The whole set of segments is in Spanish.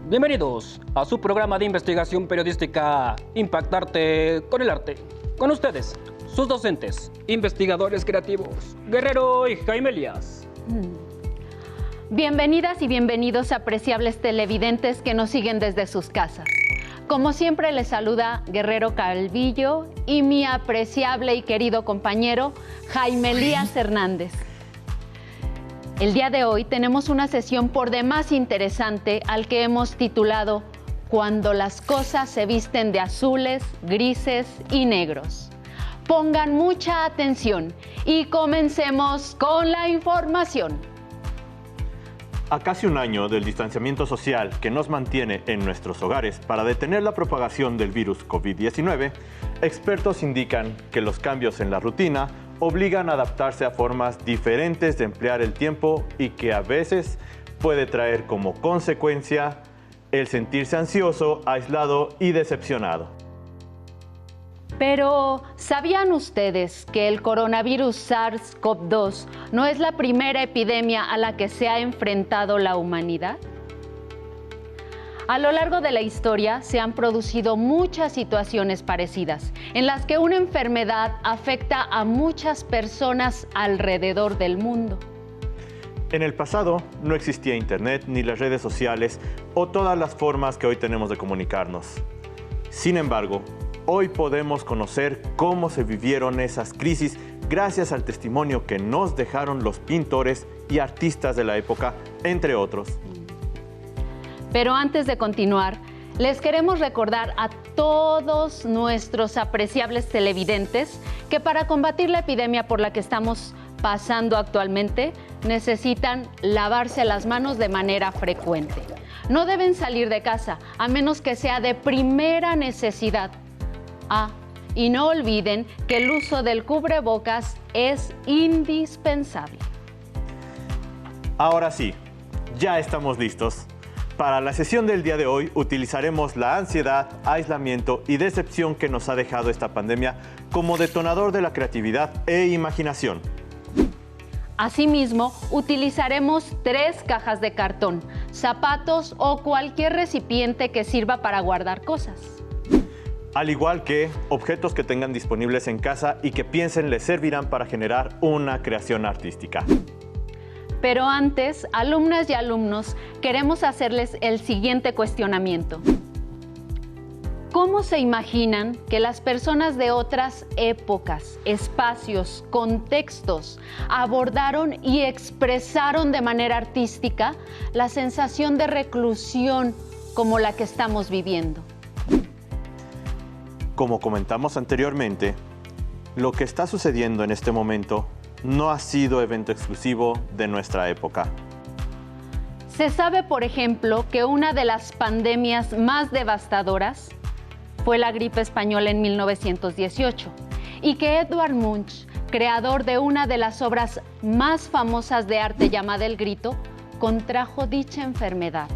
Bienvenidos a su programa de investigación periodística Impactarte con el Arte. Con ustedes, sus docentes, investigadores creativos, Guerrero y Jaime Elías. Bienvenidas y bienvenidos apreciables televidentes que nos siguen desde sus casas. Como siempre les saluda Guerrero Calvillo y mi apreciable y querido compañero Jaime Elías Hernández. El día de hoy tenemos una sesión por demás interesante al que hemos titulado Cuando las cosas se visten de azules, grises y negros. Pongan mucha atención y comencemos con la información. A casi un año del distanciamiento social que nos mantiene en nuestros hogares para detener la propagación del virus COVID-19, expertos indican que los cambios en la rutina obligan a adaptarse a formas diferentes de emplear el tiempo y que a veces puede traer como consecuencia el sentirse ansioso, aislado y decepcionado. Pero, ¿sabían ustedes que el coronavirus SARS-CoV-2 no es la primera epidemia a la que se ha enfrentado la humanidad? A lo largo de la historia se han producido muchas situaciones parecidas, en las que una enfermedad afecta a muchas personas alrededor del mundo. En el pasado no existía Internet ni las redes sociales o todas las formas que hoy tenemos de comunicarnos. Sin embargo, hoy podemos conocer cómo se vivieron esas crisis gracias al testimonio que nos dejaron los pintores y artistas de la época, entre otros. Pero antes de continuar, les queremos recordar a todos nuestros apreciables televidentes que para combatir la epidemia por la que estamos pasando actualmente, necesitan lavarse las manos de manera frecuente. No deben salir de casa, a menos que sea de primera necesidad. Y no olviden que el uso del cubrebocas es indispensable. Ahora sí, ya estamos listos. Para la sesión del día de hoy utilizaremos la ansiedad, aislamiento y decepción que nos ha dejado esta pandemia como detonador de la creatividad e imaginación. Asimismo, utilizaremos 3 cajas de cartón, zapatos o cualquier recipiente que sirva para guardar cosas. Al igual que objetos que tengan disponibles en casa y que piensen les servirán para generar una creación artística. Pero antes, alumnas y alumnos, queremos hacerles el siguiente cuestionamiento. ¿Cómo se imaginan que las personas de otras épocas, espacios, contextos abordaron y expresaron de manera artística la sensación de reclusión como la que estamos viviendo? Como comentamos anteriormente, lo que está sucediendo en este momento no ha sido evento exclusivo de nuestra época. Se sabe, por ejemplo, que una de las pandemias más devastadoras fue la gripe española en 1918 y que Edvard Munch, creador de una de las obras más famosas de arte llamada El Grito, contrajo dicha enfermedad.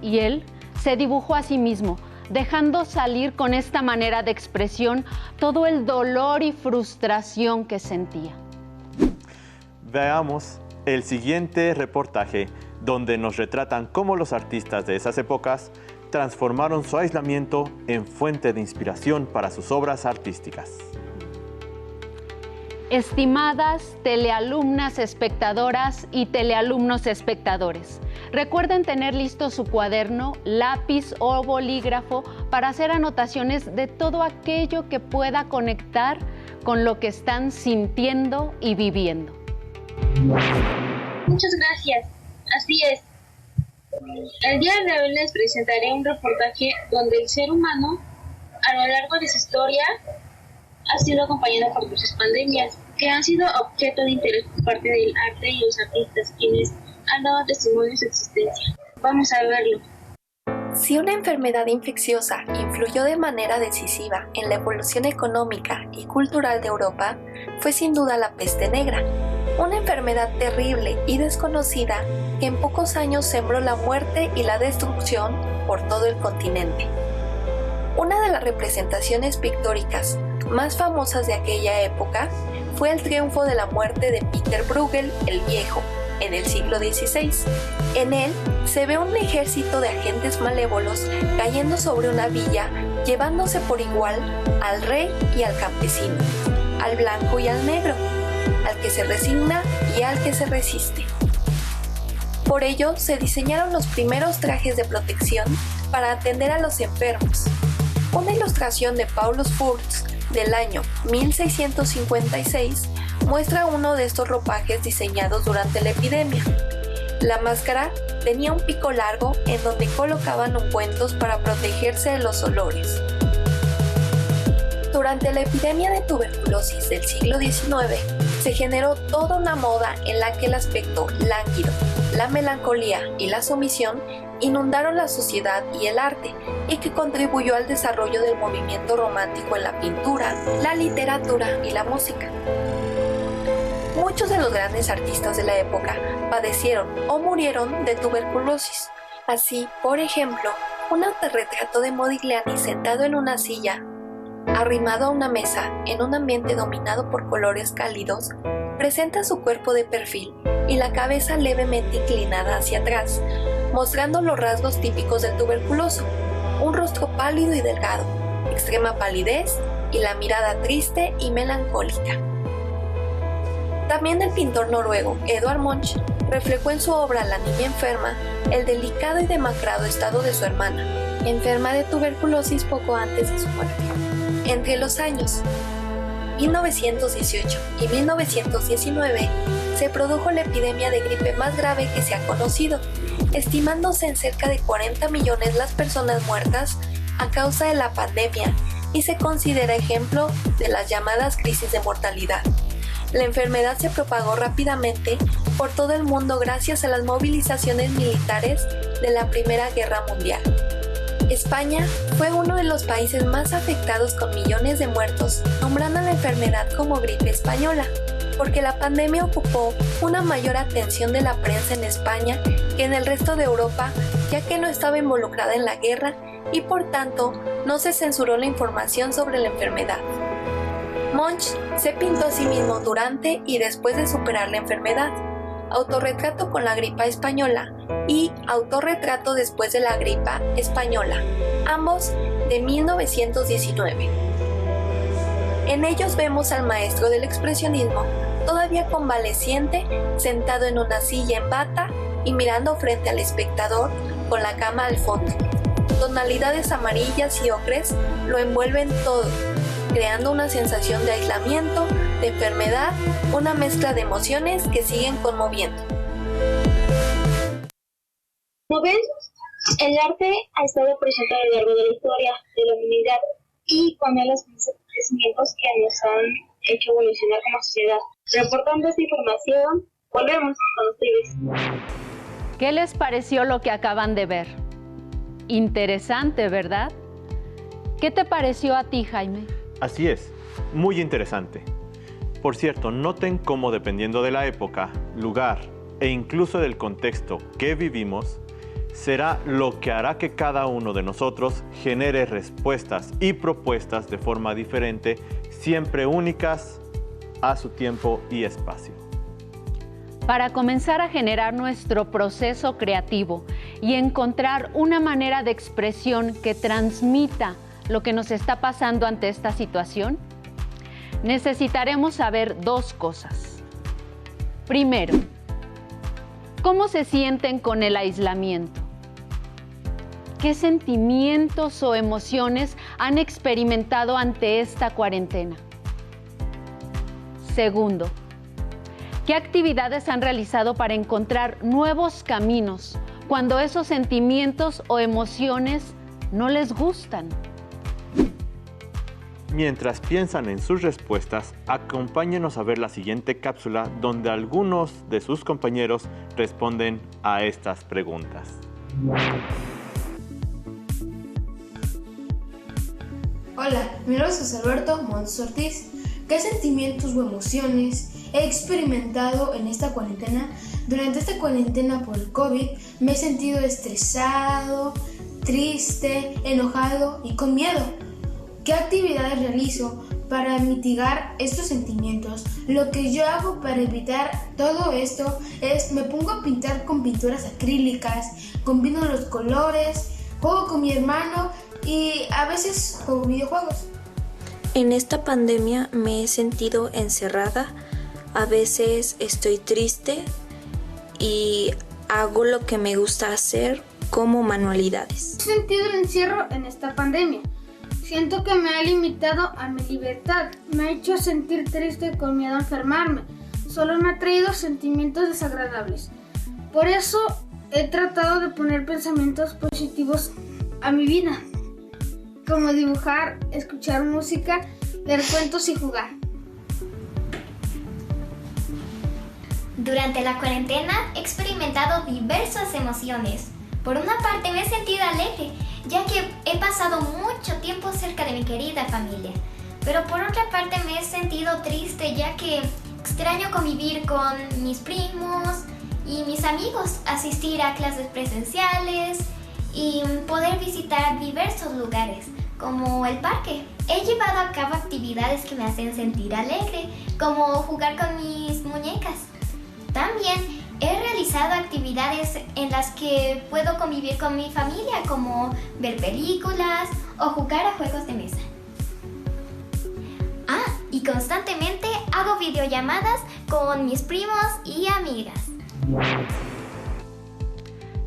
Y él se dibujó a sí mismo, dejando salir con esta manera de expresión todo el dolor y frustración que sentía. Veamos el siguiente reportaje donde nos retratan cómo los artistas de esas épocas transformaron su aislamiento en fuente de inspiración para sus obras artísticas. Estimadas telealumnas espectadoras y telealumnos espectadores, recuerden tener listo su cuaderno, lápiz o bolígrafo para hacer anotaciones de todo aquello que pueda conectar con lo que están sintiendo y viviendo. Muchas gracias. Así es. El día de hoy les presentaré un reportaje donde el ser humano, a lo largo de su historia, ha sido acompañado por muchas pandemias que han sido objeto de interés por parte del arte y los artistas, quienes han dado testimonio de su existencia. Vamos a verlo. Si una enfermedad infecciosa influyó de manera decisiva en la evolución económica y cultural de Europa, fue sin duda la peste negra, una enfermedad terrible y desconocida que en pocos años sembró la muerte y la destrucción por todo el continente. Una de las representaciones pictóricas más famosas de aquella época fue el triunfo de la muerte de Peter Bruegel el Viejo, en el siglo XVI. En él se ve un ejército de agentes malévolos cayendo sobre una villa, llevándose por igual al rey y al campesino, al blanco y al negro, al que se resigna y al que se resiste. Por ello se diseñaron los primeros trajes de protección para atender a los enfermos. Una ilustración de Paulus Furz del año 1656 muestra uno de estos ropajes diseñados durante la epidemia. La máscara tenía un pico largo en donde colocaban ungüentos para protegerse de los olores. Durante la epidemia de tuberculosis del siglo XIX, se generó toda una moda en la que el aspecto lánguido, la melancolía y la sumisión inundaron la sociedad y el arte, y que contribuyó al desarrollo del movimiento romántico en la pintura, la literatura y la música. Muchos de los grandes artistas de la época padecieron o murieron de tuberculosis. Así, por ejemplo, un autorretrato de Modigliani sentado en una silla, arrimado a una mesa en un ambiente dominado por colores cálidos, presenta su cuerpo de perfil y la cabeza levemente inclinada hacia atrás, mostrando los rasgos típicos del tuberculoso: un rostro pálido y delgado, extrema palidez y la mirada triste y melancólica. También el pintor noruego Edvard Munch reflejó en su obra La niña enferma el delicado y demacrado estado de su hermana, enferma de tuberculosis poco antes de su muerte. Entre los años 1918 y 1919 se produjo la epidemia de gripe más grave que se ha conocido, estimándose en cerca de 40 millones las personas muertas a causa de la pandemia, y se considera ejemplo de las llamadas crisis de mortalidad. La enfermedad se propagó rápidamente por todo el mundo gracias a las movilizaciones militares de la Primera Guerra Mundial. España fue uno de los países más afectados, con millones de muertos, nombrando a la enfermedad como gripe española, porque la pandemia ocupó una mayor atención de la prensa en España que en el resto de Europa, ya que no estaba involucrada en la guerra y por tanto no se censuró la información sobre la enfermedad. Munch se pintó a sí mismo durante y después de superar la enfermedad, Autorretrato con la gripa española y Autorretrato después de la gripa española, ambos de 1919. En ellos vemos al maestro del expresionismo, todavía convaleciente, sentado en una silla en bata y mirando frente al espectador con la cama al fondo. Tonalidades amarillas y ocres lo envuelven todo, creando una sensación de aislamiento, de enfermedad, una mezcla de emociones que siguen conmoviendo. Como ven, el arte ha estado presente a lo largo de la historia de la humanidad y con él los acontecimientos que nos han hecho evolucionar como sociedad. Reportando esta información, volvemos con ustedes. ¿Qué les pareció lo que acaban de ver? Interesante, ¿verdad? ¿Qué te pareció a ti, Jaime? Así es, muy interesante. Por cierto, noten cómo, dependiendo de la época, lugar e incluso del contexto que vivimos, será lo que hará que cada uno de nosotros genere respuestas y propuestas de forma diferente, siempre únicas a su tiempo y espacio. Para comenzar a generar nuestro proceso creativo y encontrar una manera de expresión que transmita lo que nos está pasando ante esta situación, necesitaremos saber dos cosas. Primero, ¿cómo se sienten con el aislamiento? ¿Qué sentimientos o emociones han experimentado ante esta cuarentena? Segundo, ¿qué actividades han realizado para encontrar nuevos caminos cuando esos sentimientos o emociones no les gustan? Mientras piensan en sus respuestas, acompáñenos a ver la siguiente cápsula donde algunos de sus compañeros responden a estas preguntas. Hola, mi nombre es José Alberto Montes Ortiz. ¿Qué sentimientos o emociones he experimentado en esta cuarentena? Durante esta cuarentena por el COVID me he sentido estresado, triste, enojado y con miedo. ¿Qué actividades realizo para mitigar estos sentimientos. Lo que yo hago para evitar todo esto es me pongo a pintar con pinturas acrílicas, combino los colores, juego con mi hermano y a veces juego videojuegos. En esta pandemia me he sentido encerrada, a veces estoy triste y hago lo que me gusta hacer como manualidades. He sentido el encierro en esta pandemia. Siento que me ha limitado a mi libertad, me ha hecho sentir triste con miedo a enfermarme, solo me ha traído sentimientos desagradables. Por eso he tratado de poner pensamientos positivos a mi vida, como dibujar, escuchar música, leer cuentos y jugar. Durante la cuarentena he experimentado diversas emociones. Por una parte me he sentido alegre, ya que he pasado mucho tiempo cerca de mi querida familia. Pero por otra parte me he sentido triste, ya que extraño convivir con mis primos y mis amigos, asistir a clases presenciales y poder visitar diversos lugares, como el parque. He llevado a cabo actividades que me hacen sentir alegre, como jugar con mis muñecas. También he realizado actividades en las que puedo convivir con mi familia, como ver películas o jugar a juegos de mesa. Y constantemente hago videollamadas con mis primos y amigas.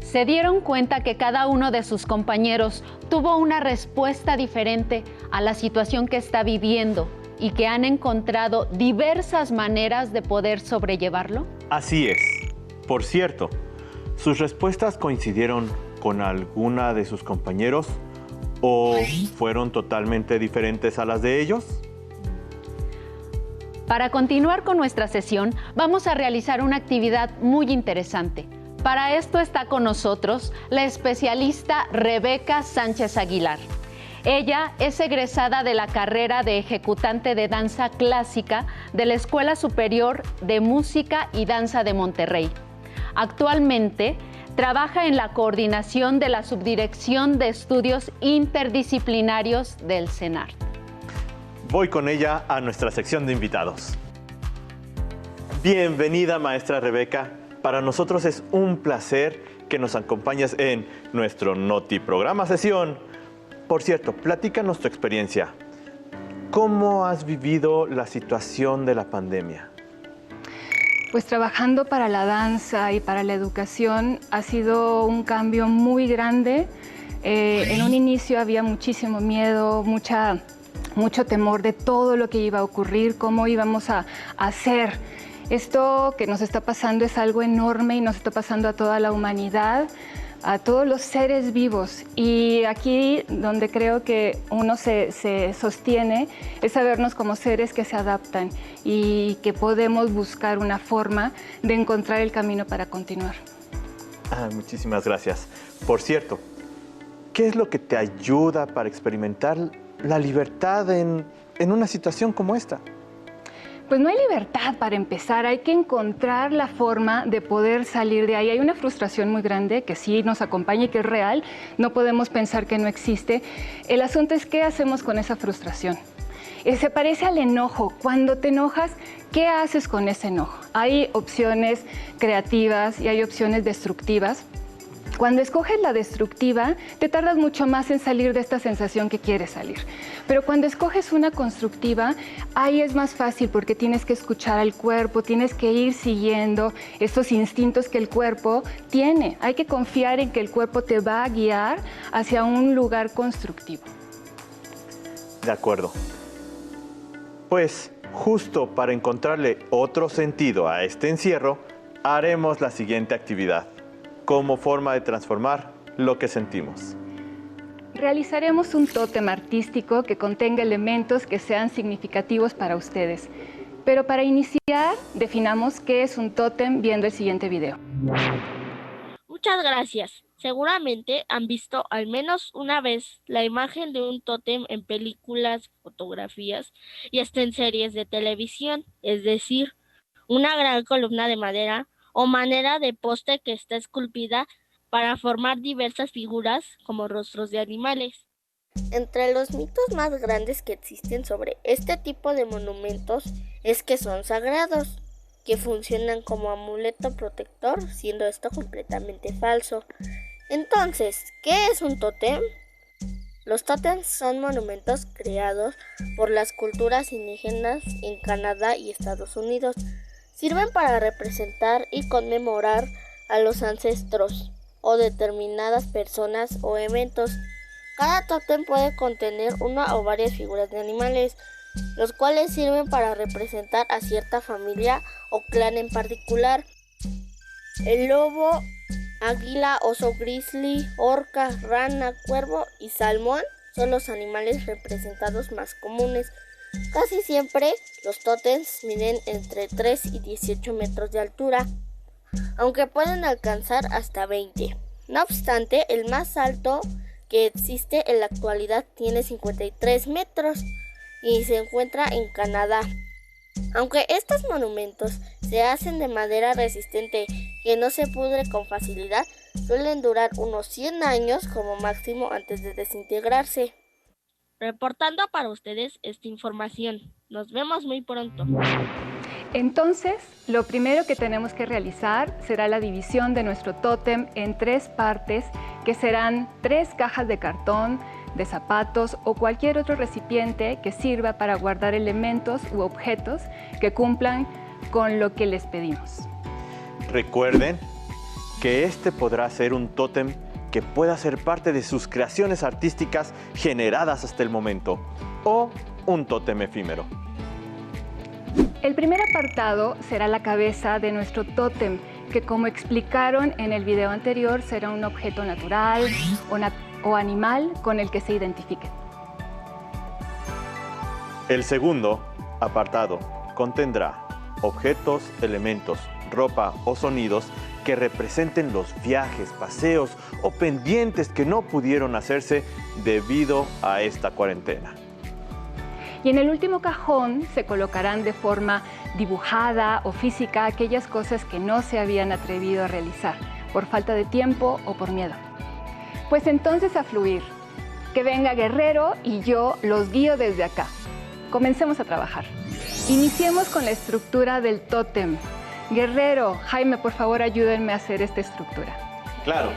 Se dieron cuenta que cada uno de sus compañeros tuvo una respuesta diferente a la situación que está viviendo y que han encontrado diversas maneras de poder sobrellevarlo. Así es. Por cierto, ¿sus respuestas coincidieron con alguna de sus compañeros o fueron totalmente diferentes a las de ellos? Para continuar con nuestra sesión, vamos a realizar una actividad muy interesante. Para esto está con nosotros la especialista Rebeca Sánchez Aguilar. Ella es egresada de la carrera de ejecutante de danza clásica de la Escuela Superior de Música y Danza de Monterrey. Actualmente trabaja en la coordinación de la Subdirección de Estudios Interdisciplinarios del CENART. Voy con ella a nuestra sección de invitados. Bienvenida, maestra Rebeca. Para nosotros es un placer que nos acompañes en nuestro Noti Programa Sesión. Por cierto, platícanos tu experiencia. ¿Cómo has vivido la situación de la pandemia? Pues trabajando para la danza y para la educación ha sido un cambio muy grande. En un inicio había muchísimo miedo, mucho temor de todo lo que iba a ocurrir, cómo íbamos a hacer. Esto que nos está pasando es algo enorme y nos está pasando a toda la humanidad, a todos los seres vivos. Y aquí donde creo que uno se sostiene es sabernos como seres que se adaptan y que podemos buscar una forma de encontrar el camino para continuar. Muchísimas gracias. Por cierto, ¿qué es lo que te ayuda para experimentar la libertad en una situación como esta? Pues no hay libertad para empezar, hay que encontrar la forma de poder salir de ahí. Hay una frustración muy grande que sí nos acompaña y que es real, no podemos pensar que no existe. El asunto es qué hacemos con esa frustración. Se parece al enojo. Cuando te enojas, ¿qué haces con ese enojo? Hay opciones creativas y hay opciones destructivas. Cuando escoges la destructiva, te tardas mucho más en salir de esta sensación que quieres salir. Pero cuando escoges una constructiva, ahí es más fácil porque tienes que escuchar al cuerpo, tienes que ir siguiendo estos instintos que el cuerpo tiene. Hay que confiar en que el cuerpo te va a guiar hacia un lugar constructivo. De acuerdo. Pues justo para encontrarle otro sentido a este encierro, haremos la siguiente actividad, como forma de transformar lo que sentimos. Realizaremos un tótem artístico que contenga elementos que sean significativos para ustedes. Pero para iniciar, definamos qué es un tótem viendo el siguiente video. Muchas gracias. Seguramente han visto al menos una vez la imagen de un tótem en películas, fotografías y hasta en series de televisión, es decir, una gran columna de madera o manera de poste que está esculpida para formar diversas figuras como rostros de animales. Entre los mitos más grandes que existen sobre este tipo de monumentos es que son sagrados, que funcionan como amuleto protector, siendo esto completamente falso. Entonces, ¿qué es un tótem? Los tótems son monumentos creados por las culturas indígenas en Canadá y Estados Unidos. Sirven para representar y conmemorar a los ancestros o determinadas personas o eventos. Cada tótem puede contener una o varias figuras de animales, los cuales sirven para representar a cierta familia o clan en particular. El lobo, águila, oso grizzly, orca, rana, cuervo y salmón son los animales representados más comunes. Casi siempre los tótems miden entre 3 y 18 metros de altura, aunque pueden alcanzar hasta 20. No obstante, el más alto que existe en la actualidad tiene 53 metros y se encuentra en Canadá. Aunque estos monumentos se hacen de madera resistente que no se pudre con facilidad, suelen durar unos 100 años como máximo antes de desintegrarse. Reportando para ustedes esta información. Nos vemos muy pronto. Entonces, lo primero que tenemos que realizar será la división de nuestro tótem en 3 partes, que serán 3 cajas de cartón, de zapatos o cualquier otro recipiente que sirva para guardar elementos u objetos que cumplan con lo que les pedimos. Recuerden que este podrá ser un tótem que pueda ser parte de sus creaciones artísticas generadas hasta el momento, o un tótem efímero. El primer apartado será la cabeza de nuestro tótem, que como explicaron en el video anterior, será un objeto natural o animal con el que se identifiquen. El segundo apartado contendrá objetos, elementos, ropa o sonidos que representen los viajes, paseos o pendientes que no pudieron hacerse debido a esta cuarentena. Y en el último cajón se colocarán de forma dibujada o física aquellas cosas que no se habían atrevido a realizar por falta de tiempo o por miedo. Pues entonces a fluir. Que venga Guerrero y yo los guío desde acá. Comencemos a trabajar. Iniciemos con la estructura del tótem. Guerrero, Jaime, por favor, ayúdenme a hacer esta estructura. Claro.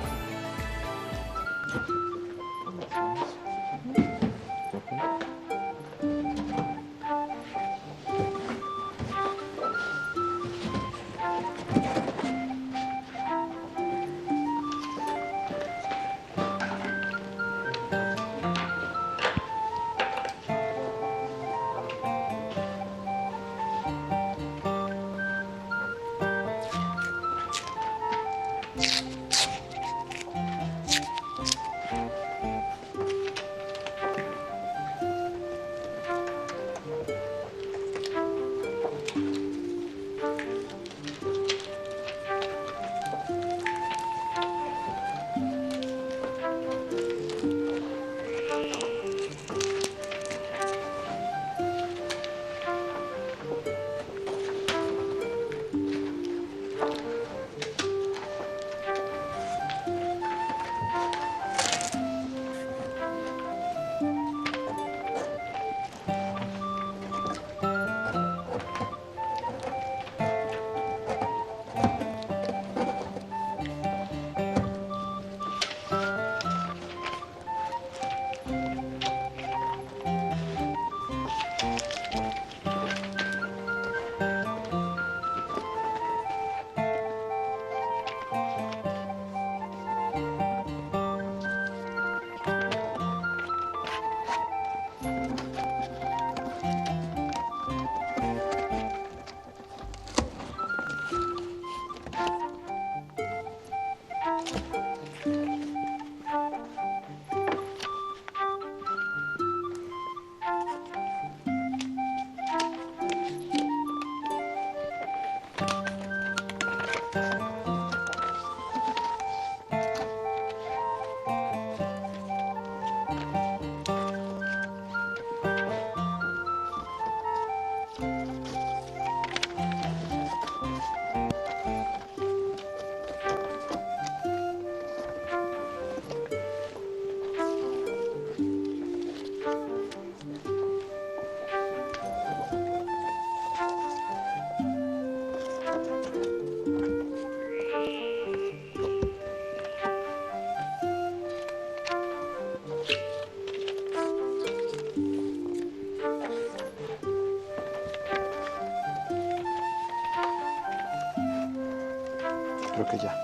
que ya.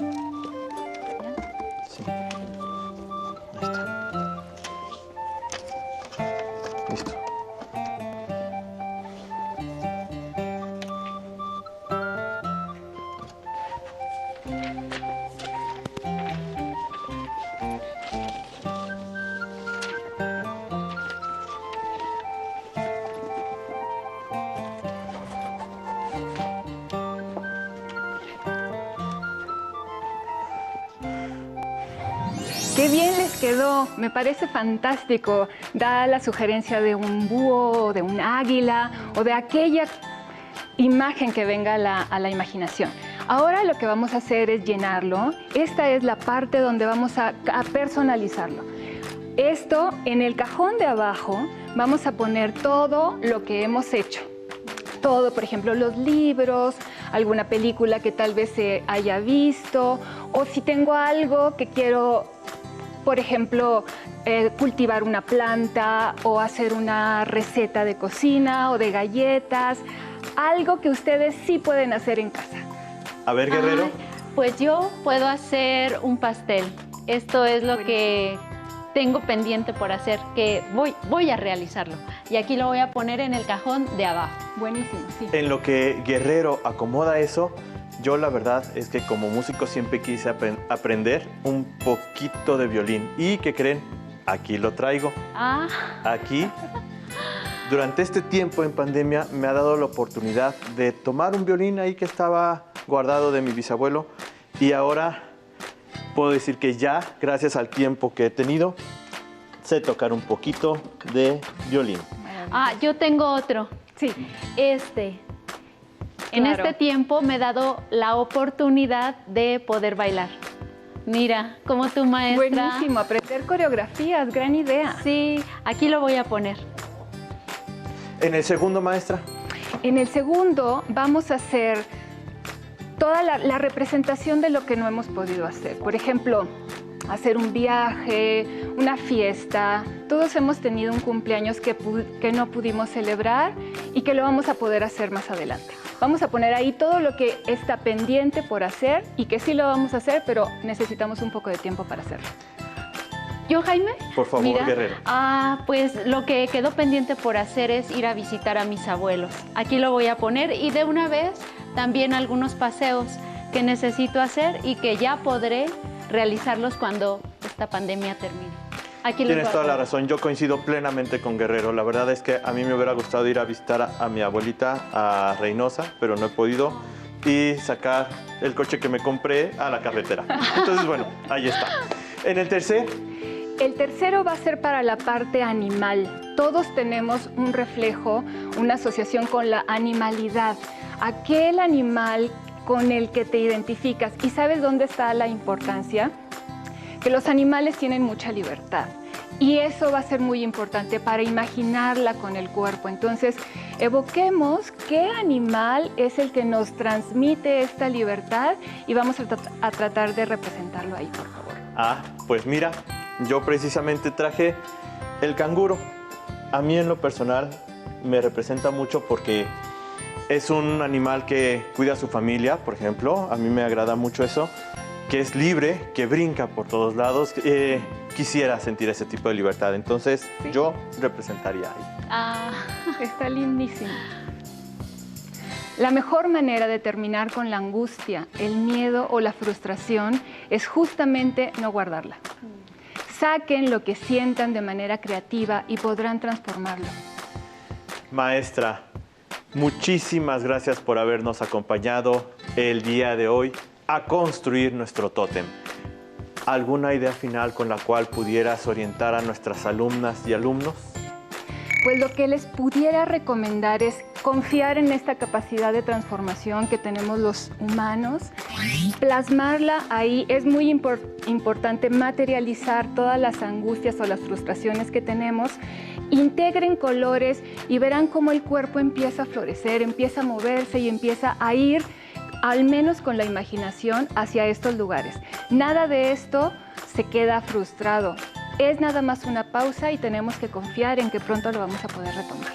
Sí. Ahí está. Listo. ¡Qué bien les quedó! Me parece fantástico. Da la sugerencia de un búho, de un águila o de aquella imagen que venga a la imaginación. Ahora lo que vamos a hacer es llenarlo. Esta es la parte donde vamos a personalizarlo. Esto, en el cajón de abajo, vamos a poner todo lo que hemos hecho. Todo, por ejemplo, los libros, alguna película que tal vez se haya visto, o si tengo algo que quiero, por ejemplo, cultivar una planta o hacer una receta de cocina o de galletas, algo que ustedes sí pueden hacer en casa. A ver, Guerrero. Pues yo puedo hacer un pastel. Esto es lo que tengo pendiente por hacer, que voy a realizarlo. Y aquí lo voy a poner en el cajón de abajo. Buenísimo, sí. En lo que Guerrero acomoda eso, yo la verdad es que como músico siempre quise aprender un poquito de violín. ¿Y qué creen? Aquí lo traigo. Aquí, durante este tiempo en pandemia, me ha dado la oportunidad de tomar un violín ahí que estaba guardado de mi bisabuelo. Y ahora puedo decir que ya, gracias al tiempo que he tenido, sé tocar un poquito de violín. Yo tengo otro. Sí. En este tiempo me he dado la oportunidad de poder bailar. Mira, como tu maestra. Buenísimo, aprender coreografías, gran idea. Sí, aquí lo voy a poner. ¿En el segundo, maestra? En el segundo vamos a hacer toda la representación de lo que no hemos podido hacer. Por ejemplo, hacer un viaje, una fiesta. Todos hemos tenido un cumpleaños que no pudimos celebrar y que lo vamos a poder hacer más adelante. Vamos a poner ahí todo lo que está pendiente por hacer y que sí lo vamos a hacer, pero necesitamos un poco de tiempo para hacerlo. ¿Yo, Jaime? Por favor, mira, Guerrero. Pues lo que quedó pendiente por hacer es ir a visitar a mis abuelos. Aquí lo voy a poner y de una vez también algunos paseos que necesito hacer y que ya podré realizarlos cuando esta pandemia termine. Aquí Tienes toda la razón, yo coincido plenamente con Guerrero. La verdad es que a mí me hubiera gustado ir a visitar a mi abuelita, a Reynosa, pero no he podido, y sacar el coche que me compré a la carretera. Entonces, bueno, ahí está. En el tercer... El tercero va a ser para la parte animal. Todos tenemos un reflejo, una asociación con la animalidad. Aquel animal con el que te identificas. ¿Y sabes dónde está la importancia? Que los animales tienen mucha libertad. Y eso va a ser muy importante para imaginarla con el cuerpo. Entonces, evoquemos qué animal es el que nos transmite esta libertad y vamos a tratar de representarlo ahí, por favor. Pues mira, yo precisamente traje el canguro. A mí en lo personal me representa mucho porque es un animal que cuida a su familia, por ejemplo. A mí me agrada mucho eso, que es libre, que brinca por todos lados. Quisiera sentir ese tipo de libertad, entonces sí, yo representaría ahí. Está lindísimo. La mejor manera de terminar con la angustia, el miedo o la frustración es justamente no guardarla. Saquen lo que sientan de manera creativa y podrán transformarlo. Maestra, muchísimas gracias por habernos acompañado el día de hoy a construir nuestro tótem. ¿Alguna idea final con la cual pudieras orientar a nuestras alumnas y alumnos? Pues lo que les pudiera recomendar es confiar en esta capacidad de transformación que tenemos los humanos, plasmarla ahí. Es muy importante materializar todas las angustias o las frustraciones que tenemos. Integren colores y verán cómo el cuerpo empieza a florecer, empieza a moverse y empieza a ir, al menos con la imaginación, hacia estos lugares. Nada de esto se queda frustrado. Es nada más una pausa y tenemos que confiar en que pronto lo vamos a poder retomar.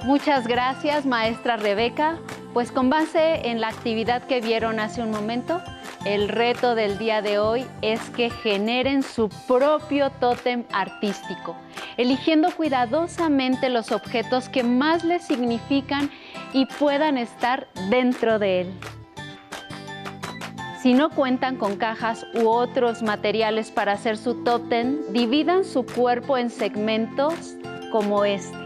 Muchas gracias, maestra Rebeca. Pues con base en la actividad que vieron hace un momento, El reto del día de hoy es que generen su propio tótem artístico, eligiendo cuidadosamente los objetos que más les significan y puedan estar dentro de él. Si no cuentan con cajas u otros materiales para hacer su tótem, dividan su cuerpo en segmentos como este,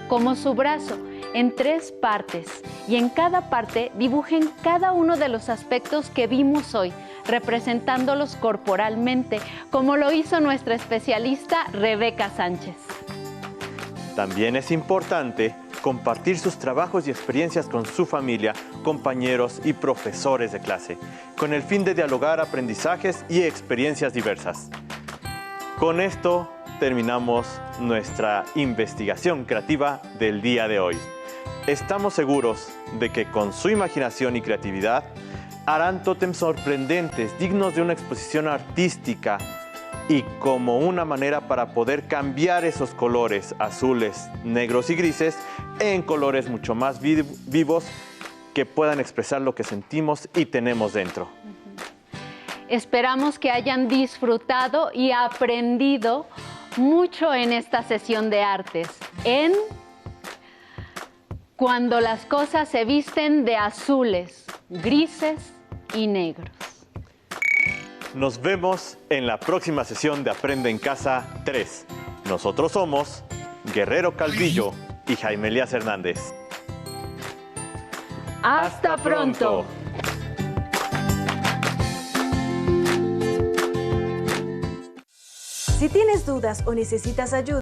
como su brazo, en 3 partes, y en cada parte dibujen cada uno de los aspectos que vimos hoy, representándolos corporalmente, como lo hizo nuestra especialista Rebeca Sánchez. También es importante compartir sus trabajos y experiencias con su familia, compañeros y profesores de clase, con el fin de dialogar aprendizajes y experiencias diversas. Con esto terminamos nuestra investigación creativa del día de hoy. Estamos seguros de que con su imaginación y creatividad harán tótems sorprendentes, dignos de una exposición artística y como una manera para poder cambiar esos colores azules, negros y grises en colores mucho más vivos que puedan expresar lo que sentimos y tenemos dentro. Esperamos que hayan disfrutado y aprendido mucho en esta sesión de artes, en Cuando las cosas se visten de azules, grises y negros. Nos vemos en la próxima sesión de Aprende en Casa 3. Nosotros somos Guerrero Calvillo y Jaime Elías Hernández. ¡Hasta pronto! Si tienes dudas o necesitas ayuda,